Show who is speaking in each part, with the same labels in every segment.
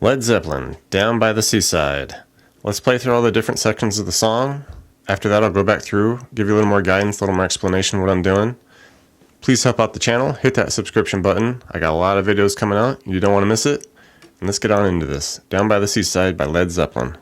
Speaker 1: Led Zeppelin, Down by the Seaside. Let's play through all the different sections of the song. After that, I'll go back through, give you a little more guidance, a little more explanation of what I'm doing. Please help out the channel, hit that subscription button. I got a lot of videos coming out, you don't want to miss it. And let's get on into this. Down by the Seaside by Led Zeppelin.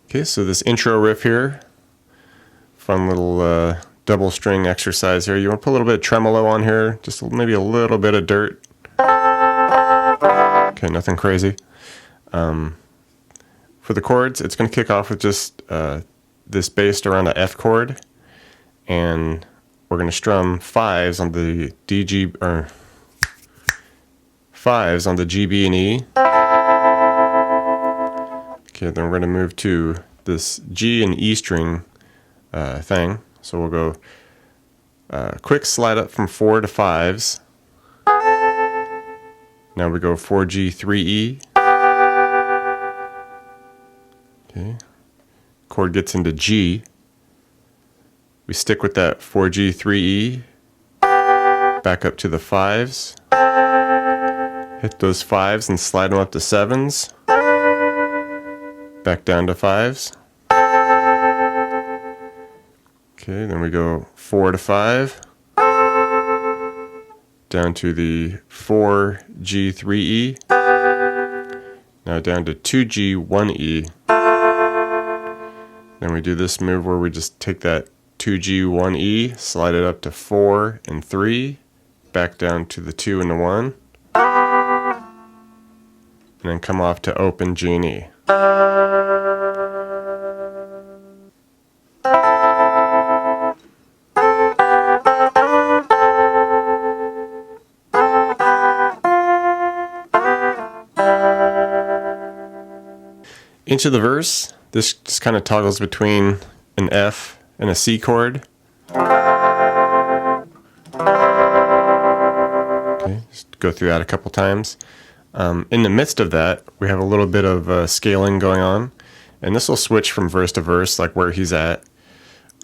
Speaker 1: Okay, so this intro riff here, fun little double string exercise here. You want to put a little bit of tremolo on here, just maybe a little bit of dirt. Okay, nothing crazy. For the chords, it's going to kick off with just this based around an F chord, and we're going to strum fives on the fives on the G, B, and E. Okay, then we're going to move to this G and E string thing. So we'll go quick slide up from 4 to 5s. Now we go 4G, 3E. Okay, chord gets into G. We stick with that 4G, 3E. Back up to the 5s. Hit those 5s and slide them up to 7s. Back down to 5s. Okay, then we go 4 to 5. Down to the 4G, 3E. Now down to 2G, 1E. Then we do this move where we just take that 2G, 1E, slide it up to 4 and 3, back down to the 2 and the 1, and then come off to open G and E. Into the verse, this just kind of toggles between an F, and a C chord. Okay, just go through that a couple times. In the midst of that, we have a little bit of scaling going on, and this will switch from verse to verse, like where he's at.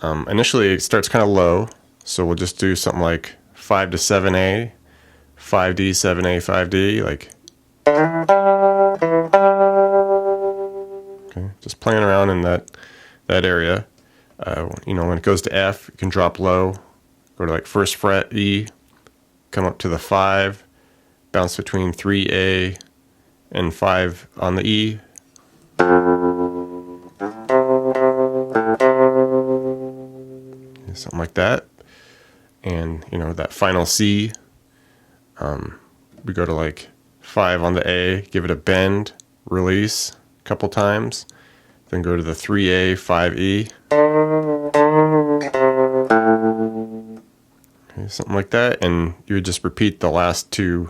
Speaker 1: Initially, it starts kind of low, so we'll just do something like 5 to 7A, 5D, 7A, 5D, like. Okay, just playing around in that area. When it goes to F, you can drop low, go to like first fret E, come up to the 5, bounce between 3A and 5 on the E. Something like that. And that final C, we go to like 5 on the A, give it a bend, release a couple times, then go to the 3A, 5E. Okay, something like that, and you would just repeat the last two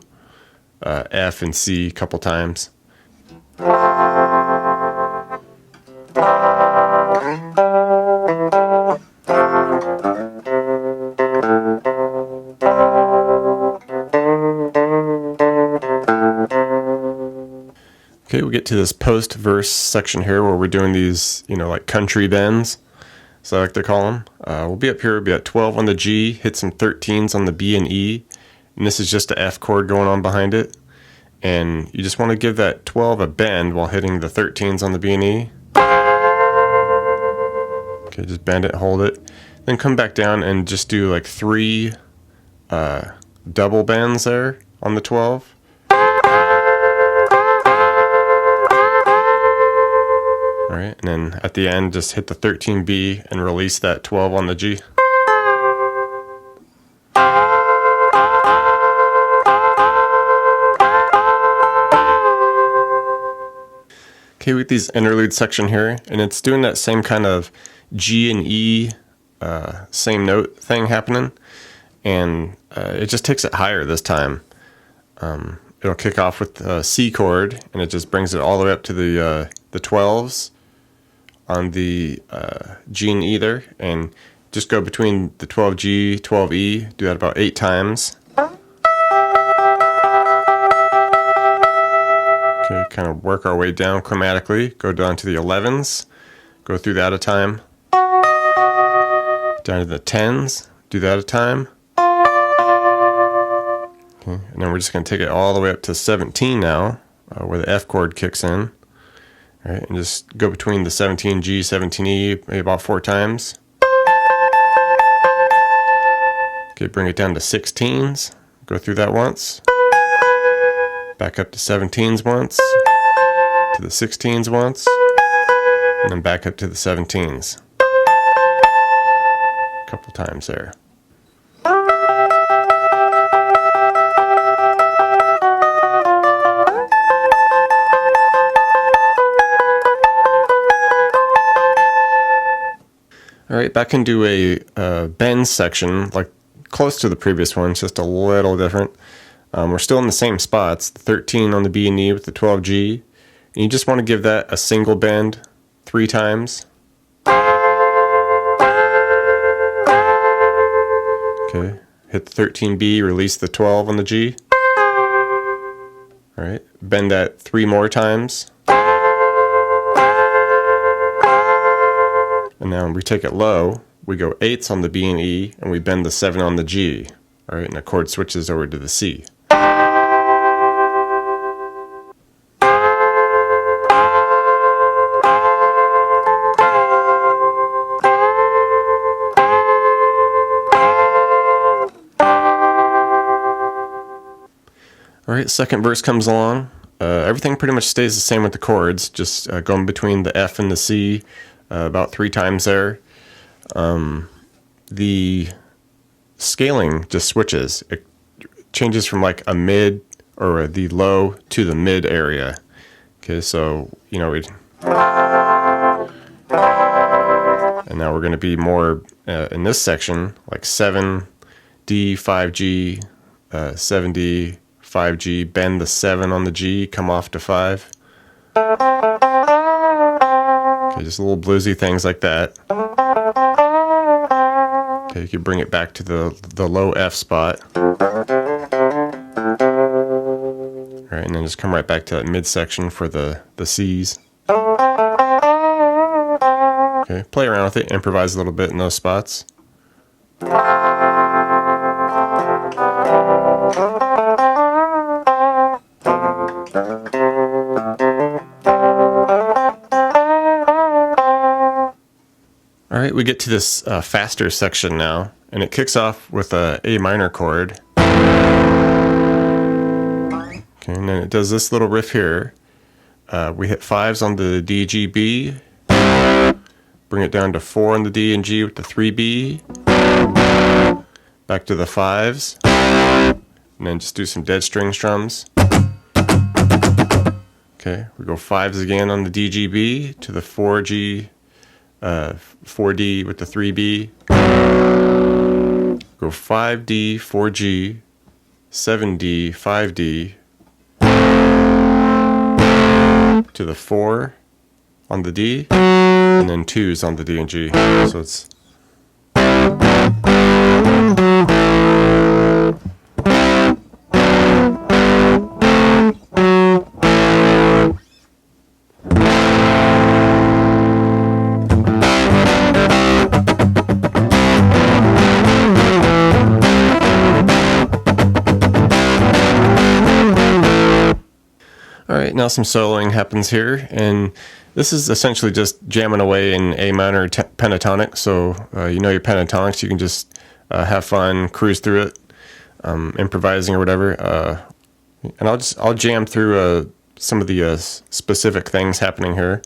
Speaker 1: F and C a couple times. Okay, we get to this post-verse section here where we're doing these, like country bends, so I like to call them. We'll be up here, we'll be at 12 on the G, hit some 13s on the B and E, and this is just the F chord going on behind it. And you just want to give that 12 a bend while hitting the 13s on the B and E. Okay, just bend it, hold it. Then come back down and just do like 3 double bends there on the 12. Alright, and then at the end, just hit the 13B and release that 12 on the G. Okay, with these interlude section here, and it's doing that same kind of G and E, same note thing happening, and it just takes it higher this time. It'll kick off with a C chord, and it just brings it all the way up to the 12s on the G and E there, and just go between the 12G, 12E, do that about 8 times. Okay, kind of work our way down chromatically, go down to the 11s, go through that a time, down to the 10s, do that a time. Okay, and then we're just going to take it all the way up to 17 now, where the F chord kicks in. All right, and just go between the 17G, 17E, maybe about 4 times. Okay, bring it down to 16s, go through that once. Back up to 17s once, to the 16s once, and then back up to the 17s. A couple times there. Alright, back into a bend section, like close to the previous one, it's just a little different. We're still in the same spots, the 13 on the B and E with the 12G, and you just want to give that a single bend 3 times. Okay, hit the 13B, release the 12 on the G. Alright, bend that 3 more times. And now when we take it low, we go 8s on the B and E, and we bend the 7 on the G. Alright, and the chord switches over to the C. Alright, second verse comes along. Everything pretty much stays the same with the chords, just going between the F and the C about 3 times there. The scaling just switches. It changes from like a mid or the low to the mid area. Okay, so and now we're going to be more in this section like 7D, 5G, 7D, 5G, bend the 7 on the G, come off to 5. Okay, just little bluesy things like that. Okay, you can bring it back to the low F spot. All right, and then just come right back to that midsection for the C's. Okay, play around with it, improvise a little bit in those spots. All right, we get to this faster section now, and it kicks off with a A minor chord. Okay, and then it does this little riff here. We hit 5s on the D, G, B, bring it down to 4 on the D and G with the 3B, back to the 5s, and then just do some dead string strums. Okay, we go 5s again on the D, G, B to the 4G, 4D with the 3B, go 5D, 4G, 7D, 5D, to the 4 on the D, and then 2s on the D and G. So it's Alright, now some soloing happens here, and this is essentially just jamming away in A minor pentatonic, so you know your pentatonics, you can just have fun, cruise through it, improvising or whatever, and I'll jam through some of the specific things happening here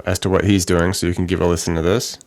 Speaker 1: as to what he's doing, so you can give a listen to this.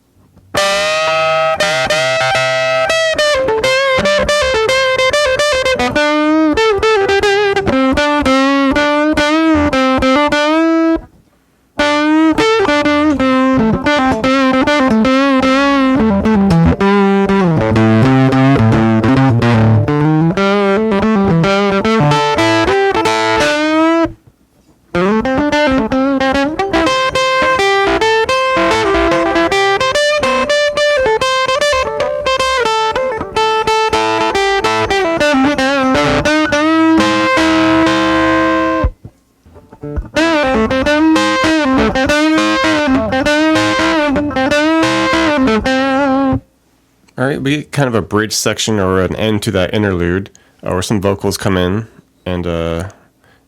Speaker 1: Alright, we get kind of a bridge section or an end to that interlude where some vocals come in, and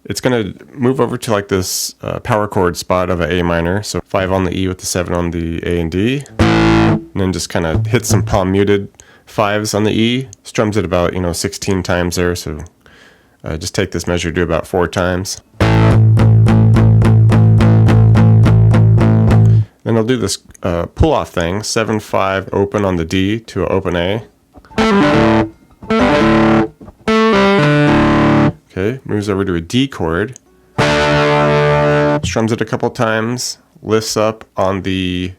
Speaker 1: it's going to move over to like this power chord spot of an A minor, so 5 on the E with the 7 on the A and D, and then just kind of hit some palm muted 5s on the E, strums it about 16 times there, so just take this measure, do about 4 times. Then I'll do this pull-off thing, 7-5 open on the D to an open A. Okay, moves over to a D chord, strums it a couple times, lifts up on the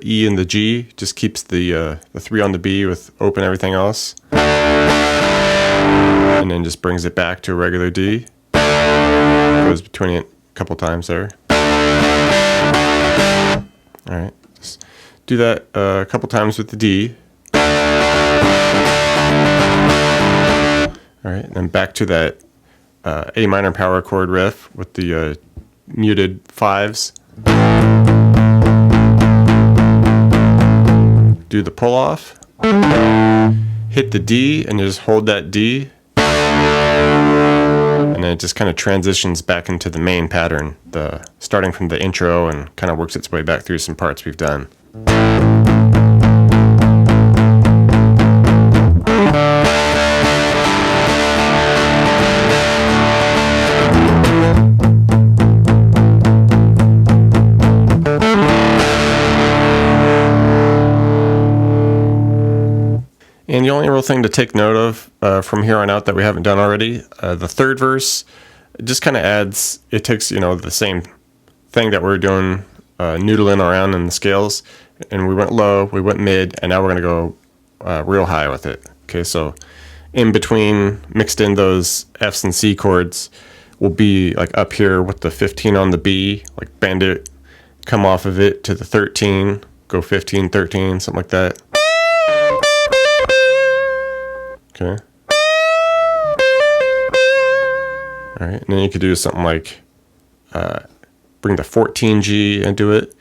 Speaker 1: E and the G, just keeps the 3 on the B with open everything else, and then just brings it back to a regular D, goes between it a couple times there. Alright, just do that a couple times with the D. Alright, and then back to that A minor power chord riff with the muted 5s. Do the pull off. Hit the D and just hold that D. And then it just kind of transitions back into the main pattern, starting from the intro, and kind of works its way back through some parts we've done. And the only real thing to take note of from here on out that we haven't done already, the third verse just kind of adds, it takes, the same thing that we're doing, noodling around in the scales, and we went low, we went mid, and now we're going to go real high with it. Okay, so in between, mixed in those F's and C chords, will be like up here with the 15 on the B, like bend it, come off of it to the 13, go 15, 13, something like that. Okay. Alright, and then you could do something like bring the 14G into it,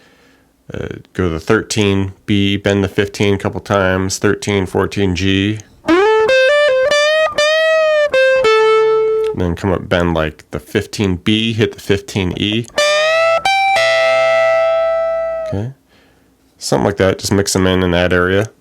Speaker 1: go to the 13B, bend the 15 a couple times, 13, 14G, and then come up, bend like the 15B, hit the 15E. Okay, something like that, just mix them in that area.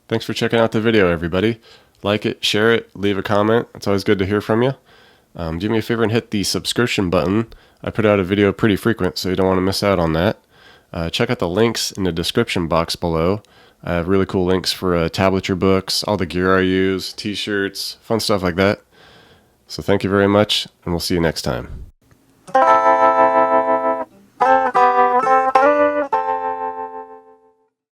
Speaker 1: Thanks for checking out the video, everybody. Like it, share it, leave a comment. It's always good to hear from you. Do me a favor and hit the subscription button. I put out a video pretty frequent, so you don't want to miss out on that. Check out the links in the description box below. I have really cool links for tablature books, all the gear I use, t-shirts, fun stuff like that. So thank you very much, and we'll see you next time.